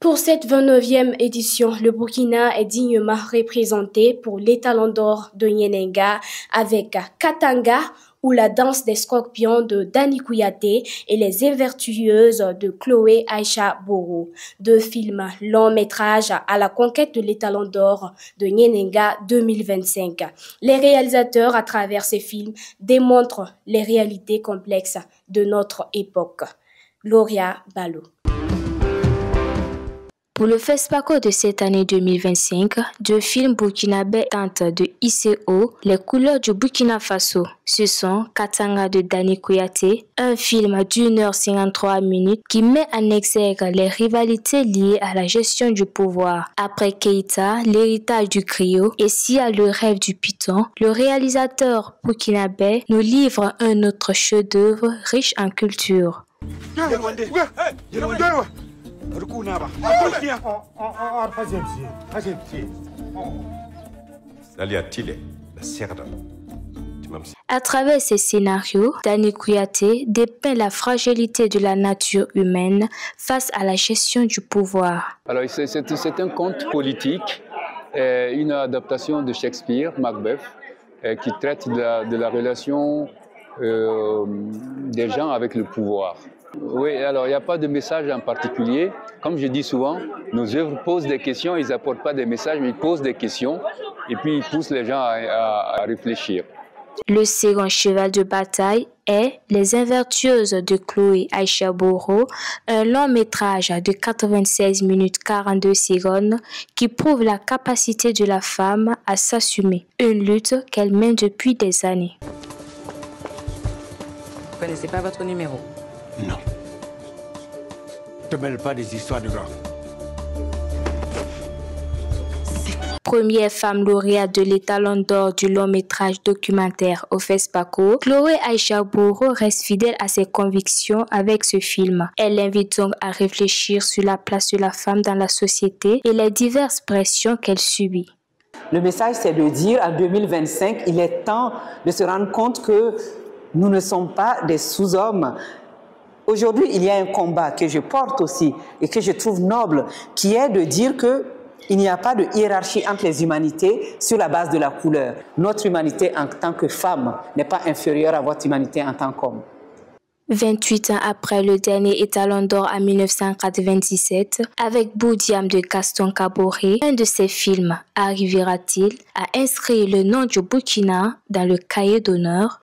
Pour cette 29e édition, le Burkina est dignement représenté pour les Talons d'Or de Nyenenga avec Katanga ou la danse des scorpions de Dani Kouyaté et les Invertueuses de Chloé Aïcha Boro. Deux films long métrage à la conquête de l'Étalon d'Or de Nyenenga 2025. Les réalisateurs à travers ces films démontrent les réalités complexes de notre époque. Gloria Balo. Pour le FESPACO de cette année 2025, deux films burkinabés tentent de hisser haut les couleurs du Burkina Faso. Ce sont Katanga de Dani Kouyaté, un film d'1h53 qui met en exergue les rivalités liées à la gestion du pouvoir. Après Keïta, l'héritage du griot et Sia, le rêve du python, le réalisateur burkinabé nous livre un autre chef-d'œuvre riche en culture. À travers ces scénarios, Dani Kouyaté dépeint la fragilité de la nature humaine face à la gestion du pouvoir. Alors c'est un conte politique, une adaptation de Shakespeare, Macbeth, qui traite de la relation des gens avec le pouvoir. Oui, alors il n'y a pas de message en particulier. Comme je dis souvent, nos œuvres posent des questions, ils n'apportent pas des messages, mais ils posent des questions et puis ils poussent les gens à réfléchir. Le second cheval de bataille est Les Invertueuses de Chloé Aïcha Boro, un long métrage de 96 minutes 42 secondes qui prouve la capacité de la femme à s'assumer, une lutte qu'elle mène depuis des années. Vous ne connaissez pas votre numéro? Non. Ne te mêle pas des histoires de grands. Première femme lauréate de l'Étalon d'Or du long métrage documentaire au FESPACO, Chloé Aïcha Boro reste fidèle à ses convictions avec ce film. Elle invite donc à réfléchir sur la place de la femme dans la société et les diverses pressions qu'elle subit. Le message, c'est de dire en 2025, il est temps de se rendre compte que nous ne sommes pas des sous-hommes. Aujourd'hui, il y a un combat que je porte aussi et que je trouve noble, qui est de dire qu'il n'y a pas de hiérarchie entre les humanités sur la base de la couleur. Notre humanité en tant que femme n'est pas inférieure à votre humanité en tant qu'homme. 28 ans après le dernier Étalon d'Or en 1997, avec Boudiam de Gaston Kaboré, un de ses films arrivera-t-il à inscrire le nom du Burkina dans le cahier d'honneur?